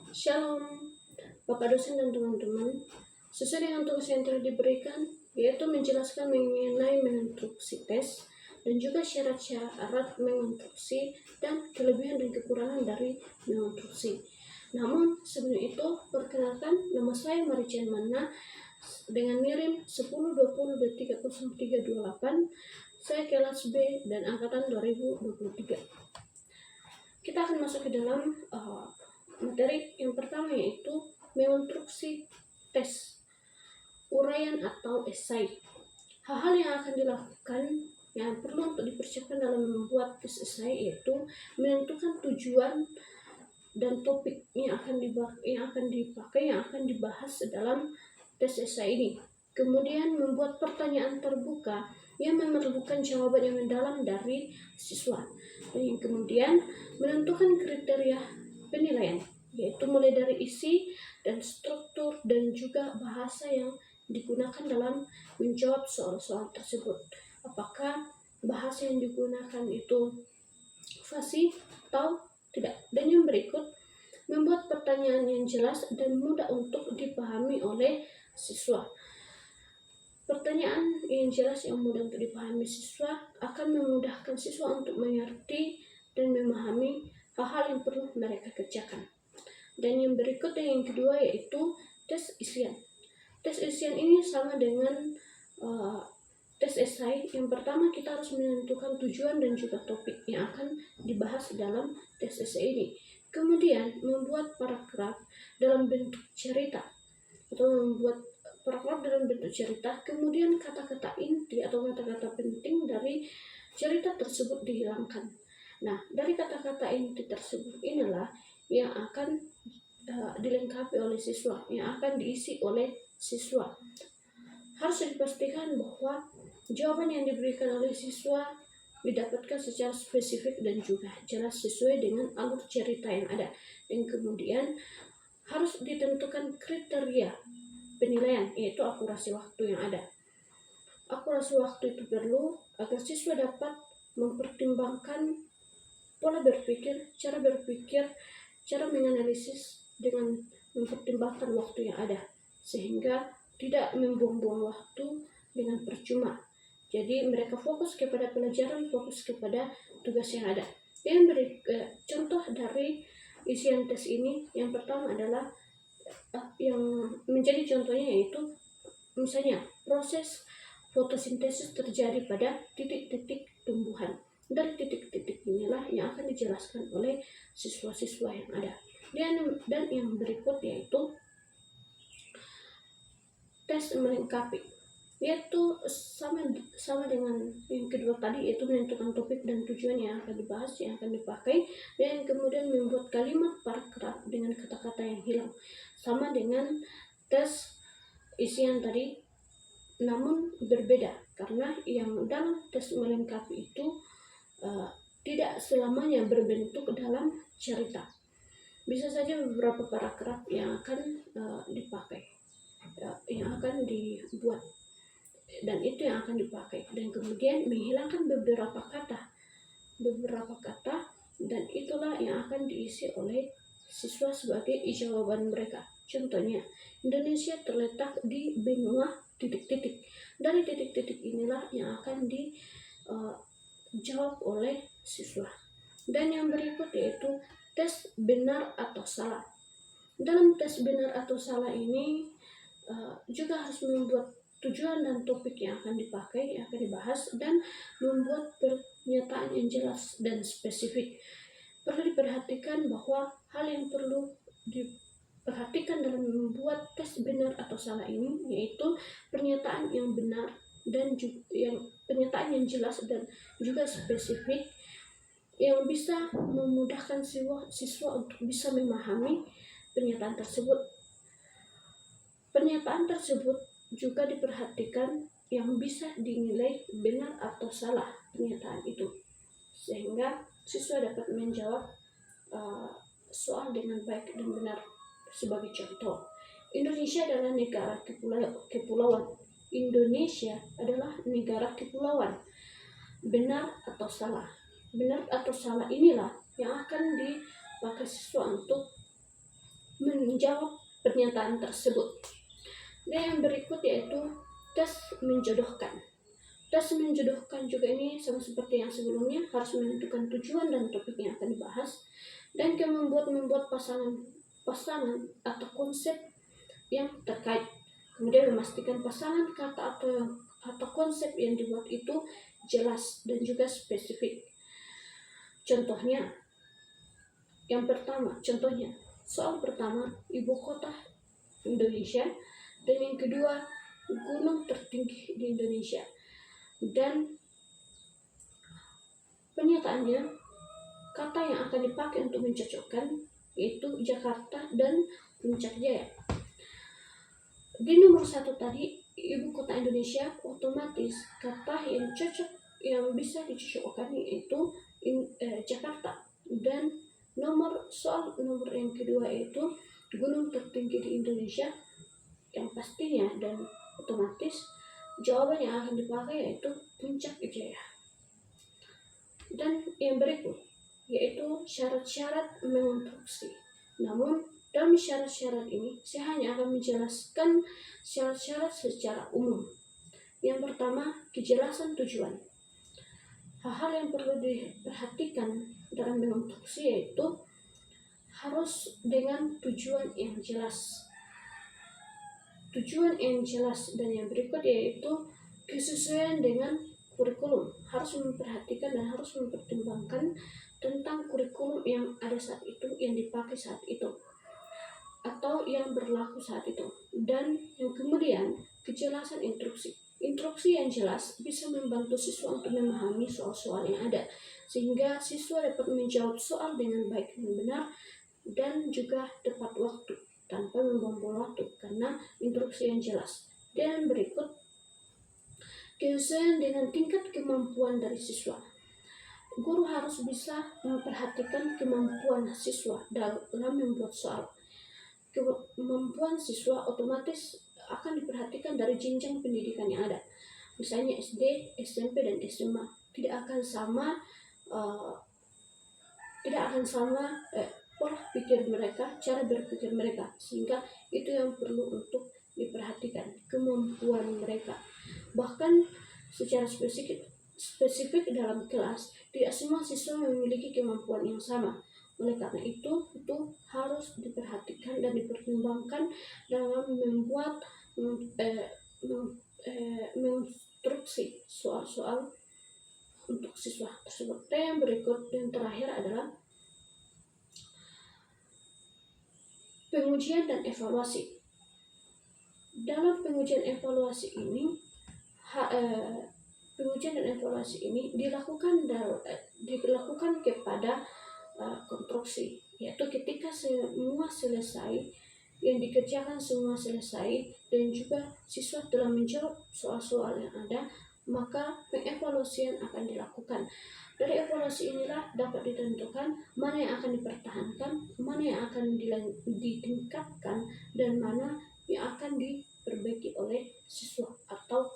Shalom, Bapak dosen dan teman-teman. Sesuai dengan tugas yang telah diberikan, yaitu menjelaskan mengenai menginstruksi tes dan juga syarat-syarat menginstruksi dan kelebihan dan kekurangan dari menginstruksi. Namun, sebelum itu, perkenalkan nama saya Marijan Mana dengan NIRIM 1020-30328. Saya kelas B dan angkatan 2023. Kita akan masuk ke dalam materi yang pertama, yaitu menginstruksi tes, uraian atau esai. Hal-hal yang akan dilakukan yang perlu untuk dipersiapkan dalam membuat tes esai yaitu menentukan tujuan dan topik yang akan dipakai, yang akan dibahas dalam tes esai ini. Kemudian membuat pertanyaan terbuka yang memerlukan jawaban yang mendalam dari siswa. Dan yang kemudian menentukan kriteria penilaian, yaitu mulai dari isi dan struktur dan juga bahasa yang digunakan dalam menjawab soal-soal tersebut. Apakah bahasa yang digunakan itu fasih atau tidak. Dan yang berikut, membuat pertanyaan yang jelas dan mudah untuk dipahami oleh siswa. Pertanyaan yang jelas yang mudah untuk dipahami siswa akan memudahkan siswa untuk mengerti dan memahami hal-hal yang perlu mereka kerjakan. Dan yang berikut yang kedua yaitu tes isian. Tes isian ini sama dengan tes esai. Yang pertama, kita harus menentukan tujuan dan juga topik yang akan dibahas dalam tes esai ini. Kemudian membuat paragraf dalam bentuk cerita atau membuat paragraf dalam bentuk cerita. Kemudian kata-kata inti atau kata-kata penting dari cerita tersebut dihilangkan. Nah, dari kata-kata inti tersebut inilah yang akan dilengkapi oleh siswa, yang akan diisi oleh siswa. Harus dipastikan bahwa jawaban yang diberikan oleh siswa didapatkan secara spesifik dan juga jelas sesuai dengan alur cerita yang ada. Dan kemudian harus ditentukan kriteria penilaian, yaitu akurasi waktu yang ada. Akurasi waktu itu perlu agar siswa dapat mempertimbangkan pola berpikir, cara menganalisis dengan mempertimbangkan waktu yang ada, sehingga tidak membuang-buang waktu dengan percuma. Jadi mereka fokus kepada pelajaran, fokus kepada tugas yang ada. Contoh dari isian tes ini, yang pertama adalah yang menjadi contohnya yaitu misalnya proses fotosintesis terjadi pada titik-titik tumbuhan. Dari titik-titik inilah yang akan dijelaskan oleh siswa-siswa yang ada. Dan yang berikut yaitu tes melengkapi, yaitu sama dengan yang kedua tadi, yaitu menentukan topik dan tujuan yang akan dibahas, yang akan dipakai, dan kemudian membuat kalimat paragraf dengan kata-kata yang hilang. Sama dengan tes isian tadi, namun berbeda karena yang dalam tes melengkapi itu tidak selamanya berbentuk dalam cerita. Bisa saja beberapa paragraf yang akan dipakai, yang akan dibuat, dan itu yang akan dipakai. Dan kemudian menghilangkan beberapa kata, dan itulah yang akan diisi oleh siswa sebagai jawaban mereka. Contohnya, Indonesia terletak di benua titik-titik. Dari titik-titik inilah yang akan dijawab oleh siswa. Dan yang berikut yaitu tes benar atau salah. Dalam tes benar atau salah ini juga harus membuat tujuan dan topik yang akan dipakai, yang akan dibahas, dan membuat pernyataan yang jelas dan spesifik. Perlu diperhatikan bahwa hal yang perlu diperhatikan dalam membuat tes benar atau salah ini yaitu pernyataan yang benar dan pernyataan yang jelas dan juga spesifik yang bisa memudahkan siswa untuk bisa memahami pernyataan tersebut. Pernyataan tersebut juga diperhatikan yang bisa dinilai benar atau salah pernyataan itu, sehingga siswa dapat menjawab soal dengan baik dan benar. Sebagai contoh, Indonesia adalah negara kepulauan. Indonesia adalah negara kepulauan. Benar atau salah? Benar atau salah inilah yang akan dipakai siswa untuk menjawab pernyataan tersebut. Dan yang berikut yaitu tes menjodohkan. Tes menjodohkan juga ini sama seperti yang sebelumnya, harus menentukan tujuan dan topik yang akan dibahas, dan membuat pasangan atau konsep yang terkait. Kemudian memastikan pasangan kata atau konsep yang dibuat itu jelas dan juga spesifik. Contohnya, soal pertama ibu kota Indonesia, dan yang kedua gunung tertinggi di Indonesia. Dan pernyataannya, kata yang akan dipakai untuk mencocokkan yaitu Jakarta dan Puncak Jaya. Di nomor 1 tadi, ibu kota Indonesia, otomatis kata yang cocok yang bisa dicocokkan yaitu Jakarta. Dan soal nomor yang kedua yaitu gunung tertinggi di Indonesia, yang pastinya dan otomatis jawaban yang akan dipakai yaitu Puncak Jaya. Dan yang berikut yaitu syarat-syarat mengonstruksi. Namun dalam syarat-syarat ini saya hanya akan menjelaskan syarat-syarat secara umum. Yang pertama, kejelasan tujuan. Hal-hal yang perlu diperhatikan dalam mengonstruksi yaitu harus dengan tujuan yang jelas. Dan yang berikut yaitu kesesuaian dengan kurikulum. Harus memperhatikan dan harus mempertimbangkan tentang kurikulum yang ada saat itu, yang dipakai saat itu, atau yang berlaku saat itu. Dan yang kemudian kejelasan instruksi. Instruksi yang jelas bisa membantu siswa untuk memahami soal-soal yang ada, sehingga siswa dapat menjawab soal dengan baik dan benar, dan juga tepat waktu tanpa membuang waktu karena instruksi yang jelas. Dan berikut kesesuaian dengan tingkat kemampuan dari siswa. Guru harus bisa memperhatikan kemampuan siswa dalam membuat soal. Kemampuan siswa otomatis akan diperhatikan dari jenjang pendidikan yang ada. Misalnya SD, SMP, dan SMA tidak akan sama pola pikir mereka, cara berpikir mereka, sehingga itu yang perlu untuk diperhatikan, kemampuan mereka. Bahkan secara spesifik dalam kelas, tidak semua siswa memiliki kemampuan yang sama. Oleh karena itu harus diperhatikan dan dipertimbangkan dalam membuat menginstruksi soal-soal untuk siswa tersebut. Dan yang berikut dan terakhir adalah pengujian dan evaluasi. Dalam pengujian dan evaluasi ini dilakukan kepada konstruksi, yaitu ketika semua selesai, yang dikerjakan semua selesai, dan juga siswa telah menjawab soal-soal yang ada, maka pengevaluasian akan dilakukan. Dari evaluasi inilah dapat ditentukan mana yang akan dipertahankan, mana yang akan ditingkatkan, dan mana yang akan diperbaiki oleh siswa atau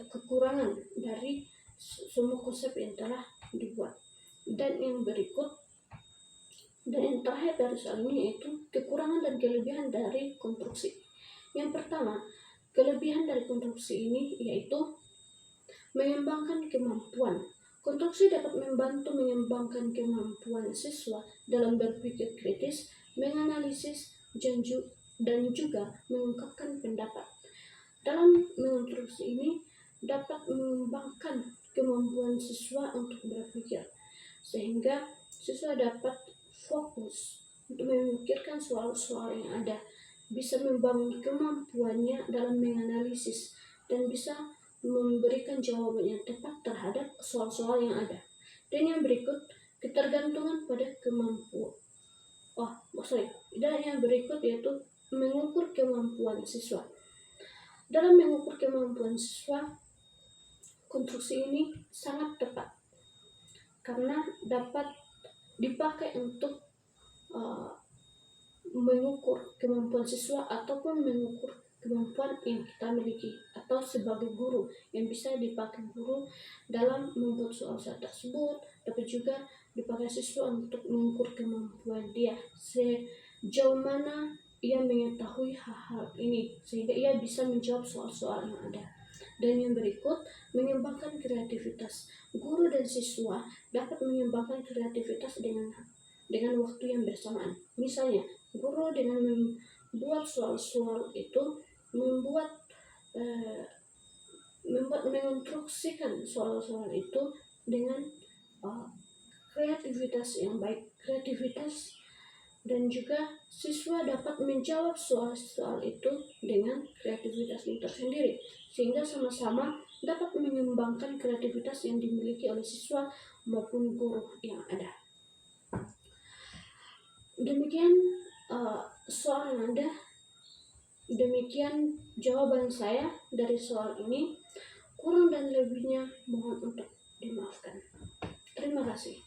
kekurangan dari semua konsep yang telah dibuat. Dan yang berikut dan yang terakhir dari soal ini yaitu kekurangan dan kelebihan dari konstruksi. Yang pertama, kelebihan dari konstruksi ini yaitu mengembangkan kemampuan. Konstruksi dapat membantu mengembangkan kemampuan siswa dalam berpikir kritis, menganalisis, dan juga mengungkapkan pendapat. Dalam mengonstruksi ini dapat mengembangkan kemampuan siswa untuk berpikir, sehingga siswa dapat fokus untuk memikirkan soal-soal yang ada, bisa membangun kemampuannya dalam menganalisis, dan bisa memberikan jawaban yang tepat terhadap soal-soal yang ada. Dan yang berikut, ketergantungan pada kemampuan. Dan yang berikut yaitu mengukur kemampuan siswa. Dalam mengukur kemampuan siswa, konstruksi ini sangat tepat karena dapat dipakai untuk mengukur kemampuan siswa ataupun mengukur kemampuan yang kita miliki, atau sebagai guru yang bisa dipakai guru dalam membuat soal tersebut, dapat juga dipakai siswa untuk mengukur kemampuan dia jauh mana ia mengetahui hal-hal ini sehingga ia bisa menjawab soal-soal yang ada. Dan yang berikut, mengembangkan kreativitas. Guru dan siswa dapat mengembangkan kreativitas dengan waktu yang bersamaan. Misalnya, guru dengan membuat soal-soal itu membuat menginstruksikan soal-soal itu dengan kreativitas yang baik, kreativitas, dan juga siswa dapat menjawab soal-soal itu dengan kreativitasnya tersendiri, sehingga sama-sama dapat mengembangkan kreativitas yang dimiliki oleh siswa maupun guru yang ada. Demikian soal yang ada, demikian jawaban saya dari soal ini. Kurang dan lebihnya mohon untuk dimaafkan. Terima kasih.